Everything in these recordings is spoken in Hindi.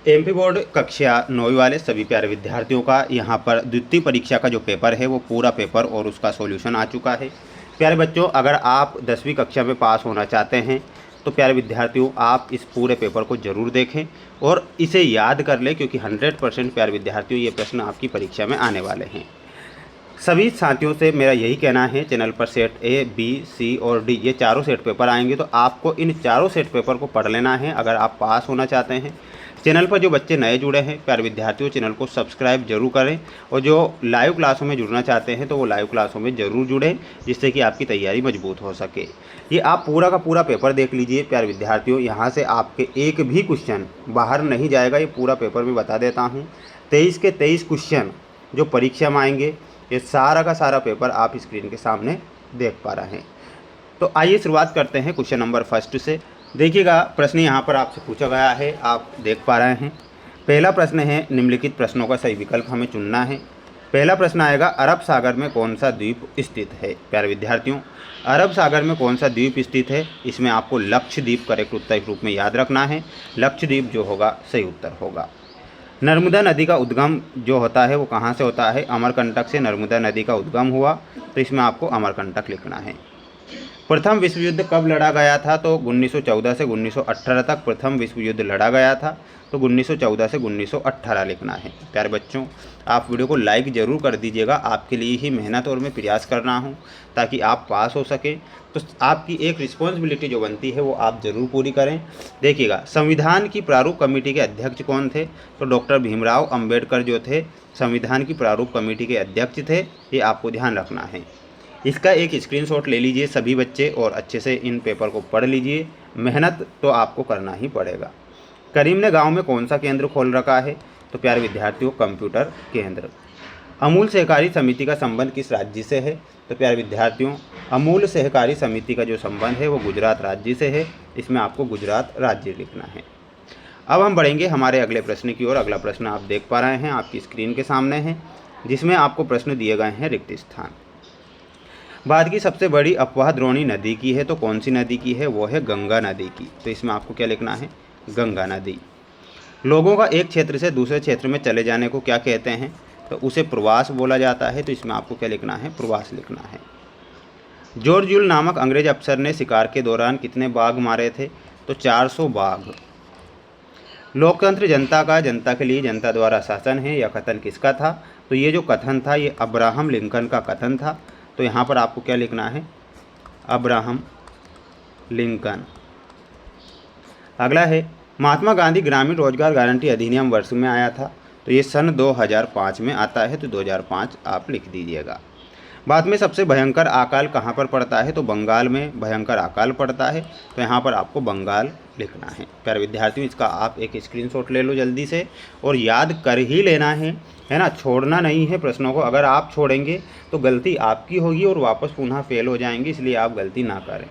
एमपी बोर्ड कक्षा 9वीं वाले सभी प्यारे विद्यार्थियों का यहाँ पर द्वितीय परीक्षा का जो पेपर है वो पूरा पेपर और उसका सॉल्यूशन आ चुका है। प्यारे बच्चों, अगर आप 10वीं कक्षा में पास होना चाहते हैं तो प्यारे विद्यार्थियों आप इस पूरे पेपर को ज़रूर देखें और इसे याद कर लें, क्योंकि 100% प्यारे विद्यार्थियों ये प्रश्न आपकी परीक्षा में आने वाले हैं। सभी साथियों से मेरा यही कहना है, चैनल पर सेट ए, बी, सी और डी ये चारों सेट पेपर आएंगे, तो आपको इन चारों सेट पेपर को पढ़ लेना है अगर आप पास होना चाहते हैं। चैनल पर जो बच्चे नए जुड़े हैं प्यारे विद्यार्थियों, चैनल को सब्सक्राइब जरूर करें और जो लाइव क्लासों में जुड़ना चाहते हैं तो वो लाइव क्लासों में ज़रूर जुड़ें, जिससे कि आपकी तैयारी मजबूत हो सके। ये आप पूरा का पूरा पेपर देख लीजिए प्यारे विद्यार्थियों, यहाँ से आपके एक भी क्वेश्चन बाहर नहीं जाएगा। ये पूरा पेपर मैं बता देता हूँ, 23 के 23 क्वेश्चन जो परीक्षा में आएंगे, ये सारा का सारा पेपर आप स्क्रीन के सामने देख पा रहे हैं। तो आइए शुरुआत करते हैं क्वेश्चन नंबर फर्स्ट से। देखिएगा, प्रश्न यहाँ पर आपसे पूछा गया है, आप देख पा रहे हैं। पहला प्रश्न है, निम्नलिखित प्रश्नों का सही विकल्प हमें चुनना है। पहला प्रश्न आएगा, अरब सागर में कौन सा द्वीप स्थित है। प्यारे विद्यार्थियों, अरब सागर में कौन सा द्वीप स्थित है, इसमें आपको लक्षद्वीप करेक्ट उत्तर के रूप में याद रखना है। लक्षद्वीप जो होगा सही उत्तर होगा। नर्मदा नदी का उद्गम जो होता है वो कहाँ से होता है, अमरकंटक से नर्मदा नदी का उद्गम हुआ, तो इसमें आपको अमरकंटक लिखना है। प्रथम विश्व युद्ध कब लड़ा गया था, तो 1914 से 1918 तक प्रथम विश्व युद्ध लड़ा गया था, तो 1914 से 1918 लिखना है। प्यारे बच्चों, आप वीडियो को लाइक ज़रूर कर दीजिएगा, आपके लिए ही मेहनत और मैं प्रयास कर रहा हूँ ताकि आप पास हो सके। तो आपकी एक रिस्पॉन्सिबिलिटी जो बनती है वो आप ज़रूर पूरी करें। देखिएगा, संविधान की प्रारूप कमेटी के अध्यक्ष कौन थे, तो डॉक्टर भीमराव अंबेडकर जो थे संविधान की प्रारूप कमेटी के अध्यक्ष थे, ये आपको ध्यान रखना है। इसका एक स्क्रीनशॉट ले लीजिए सभी बच्चे और अच्छे से इन पेपर को पढ़ लीजिए, मेहनत तो आपको करना ही पड़ेगा। करीम ने गांव में कौन सा केंद्र खोल रखा है, तो प्यारे विद्यार्थियों कंप्यूटर केंद्र। अमूल सहकारी समिति का संबंध किस राज्य से है, तो प्यारे विद्यार्थियों अमूल सहकारी समिति का जो संबंध है वो गुजरात राज्य से है, इसमें आपको गुजरात राज्य लिखना है। अब हम बढ़ेंगे हमारे अगले प्रश्न की ओर। अगला प्रश्न आप देख पा रहे हैं, आपकी स्क्रीन के सामने है, जिसमें आपको प्रश्न दिए गए हैं रिक्त स्थान। भारत की सबसे बड़ी अफवाह द्रोणी नदी की है, तो कौन सी नदी की है, वो है गंगा नदी की, तो इसमें आपको क्या लिखना है, गंगा नदी। लोगों का एक क्षेत्र से दूसरे क्षेत्र में चले जाने को क्या कहते हैं, तो उसे प्रवास बोला जाता है, तो इसमें आपको क्या लिखना है, प्रवास लिखना है। जॉर्ज यूल नामक अंग्रेज अफसर ने शिकार के दौरान कितने बाघ मारे थे, तो 400 बाघ। लोकतंत्र जनता का, जनता के लिए जनता द्वारा शासन है, यह कथन किसका था, तो ये जो कथन था ये अब्राहम लिंकन का कथन था, तो यहाँ पर आपको क्या लिखना है, अब्राहम लिंकन। अगला है, महात्मा गांधी ग्रामीण रोजगार गारंटी अधिनियम वर्ष में आया था, तो ये सन 2005 में आता है, तो 2005 आप लिख दीजिएगा। भारत में सबसे भयंकर अकाल कहाँ पर पड़ता है, तो बंगाल में भयंकर अकाल पड़ता है, तो यहाँ पर आपको बंगाल लिखना है। प्यारे विद्यार्थियों, इसका आप एक स्क्रीनशॉट ले लो जल्दी से और याद कर ही लेना है ना, छोड़ना नहीं है प्रश्नों को। अगर आप छोड़ेंगे तो गलती आपकी होगी और वापस पुनः फेल हो जाएंगे, इसलिए आप गलती ना करें।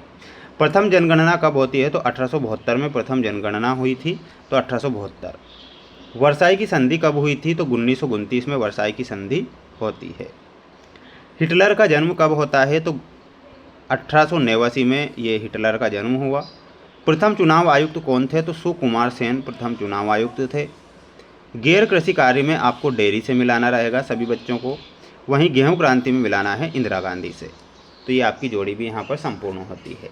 प्रथम जनगणना कब होती है, तो 1872 में प्रथम जनगणना हुई थी, तो 1872। वर्साई की संधि कब हुई थी, तो 1929 में वर्साई की संधि होती है। हिटलर का जन्म कब होता है, तो 1889 में ये हिटलर का जन्म हुआ। प्रथम चुनाव आयुक्त कौन थे, तो सुकुमार सेन प्रथम चुनाव आयुक्त थे। गैर कृषि कार्य में आपको डेयरी से मिलाना रहेगा सभी बच्चों को, वहीं गेहूं क्रांति में मिलाना है इंदिरा गांधी से, तो ये आपकी जोड़ी भी यहाँ पर संपूर्ण होती है।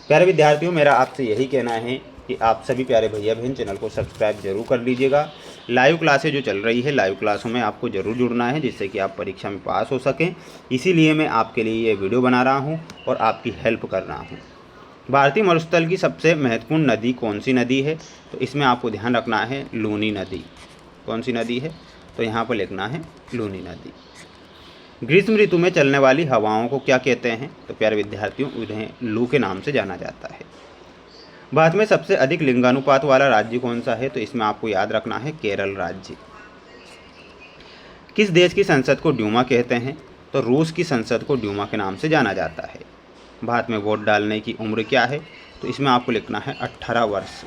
प्यारे विद्यार्थियों, मेरा आपसे यही कहना है कि आप सभी प्यारे भैया बहन चैनल को सब्सक्राइब जरूर कर लीजिएगा। लाइव क्लासें जो चल रही है, लाइव क्लासों में आपको ज़रूर जुड़ना है, जिससे कि आप परीक्षा में पास हो सकें। इसीलिए मैं आपके लिए ये वीडियो बना रहा हूँ और आपकी हेल्प कर रहा हूँ। भारतीय मरुस्थल की सबसे महत्वपूर्ण नदी कौन सी नदी है, तो इसमें आपको ध्यान रखना है लूनी नदी। कौन सी नदी है, तो यहाँ पर लिखना है लूनी नदी। ग्रीष्म ऋतु में चलने वाली हवाओं को क्या कहते हैं, तो प्यारे विद्यार्थियों उन्हें लू के नाम से जाना जाता है। भारत में सबसे अधिक लिंगानुपात वाला राज्य कौन सा है, तो इसमें आपको याद रखना है केरल राज्य। किस देश की संसद को ड्यूमा कहते हैं, तो रूस की संसद को ड्यूमा के नाम से जाना जाता है। भारत में वोट डालने की उम्र क्या है, तो इसमें आपको लिखना है 18 वर्ष।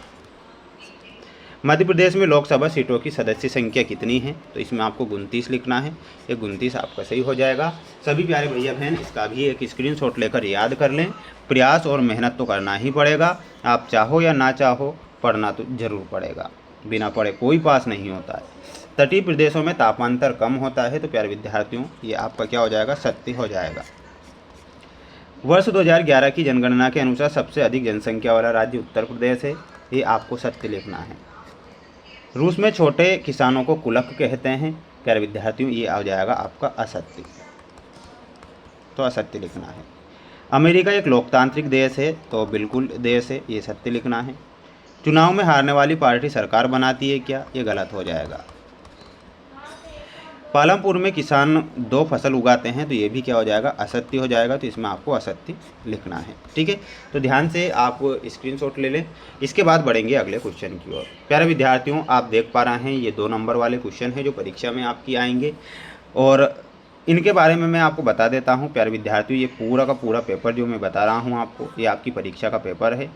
मध्य प्रदेश में लोकसभा सीटों की सदस्य संख्या कितनी है, तो इसमें आपको 29 लिखना है। ये 29 आपका सही हो जाएगा। सभी प्यारे भैया बहन इसका भी एक स्क्रीनशॉट लेकर याद कर लें। प्रयास और मेहनत तो करना ही पड़ेगा, आप चाहो या ना चाहो पढ़ना तो जरूर पड़ेगा। बिना पढ़े कोई पास नहीं होता है। तटीय प्रदेशों में तापांतर कम होता है। तो प्यारे विद्यार्थियों ये आपका क्या हो जाएगा, सत्य हो जाएगा। वर्ष 2011 की जनगणना के अनुसार सबसे अधिक जनसंख्या वाला राज्य उत्तर प्रदेश है। ये आपको सत्य लिखना है। रूस में छोटे किसानों को कुलक कहते हैं। प्यारे विद्यार्थियों ये आ जाएगा आपका असत्य, तो असत्य लिखना है। अमेरिका एक लोकतांत्रिक देश है, तो बिल्कुल देश है, ये सत्य लिखना है। चुनाव में हारने वाली पार्टी सरकार बनाती है क्या, ये गलत हो जाएगा। पालमपुर में किसान 2 फसल उगाते हैं, तो ये भी क्या हो जाएगा, असत्य हो जाएगा। तो इसमें आपको असत्य लिखना है। ठीक है, तो ध्यान से आप स्क्रीनशॉट ले लें। इसके बाद बढ़ेंगे अगले क्वेश्चन की ओर। प्यारे विद्यार्थियों आप देख पा रहे हैं ये 2 नंबर वाले क्वेश्चन हैं जो परीक्षा में आपकी आएंगे, और इनके बारे में मैं आपको बता देता हूं। प्यारे विद्यार्थियों ये पूरा का पूरा पेपर जो मैं बता रहा हूं आपको, ये आपकी परीक्षा का पेपर है,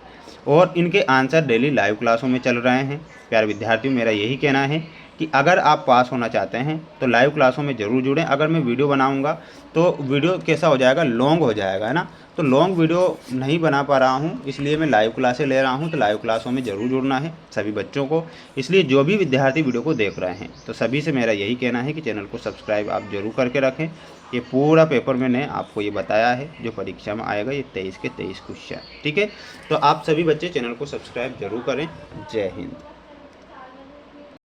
और इनके आंसर डेली लाइव क्लासों में चल रहे हैं। प्यारे विद्यार्थियों मेरा यही कहना है कि अगर आप पास होना चाहते हैं तो लाइव क्लासों में ज़रूर जुड़ें। अगर मैं वीडियो बनाऊंगा तो वीडियो कैसा हो जाएगा, लॉन्ग हो जाएगा, है ना। तो लॉन्ग वीडियो नहीं बना पा रहा हूं, इसलिए मैं लाइव क्लासें ले रहा हूं। तो लाइव क्लासों में ज़रूर जुड़ना है सभी बच्चों को। इसलिए जो भी विद्यार्थी वीडियो को देख रहे हैं तो सभी से मेरा यही कहना है कि चैनल को सब्सक्राइब आप ज़रूर करके रखें। ये पूरा पेपर मैंने आपको ये बताया है जो परीक्षा में आएगा, ये 23 के 23 क्वेश्चन। ठीक है, तो आप सभी बच्चे चैनल को सब्सक्राइब जरूर करें। जय हिंद।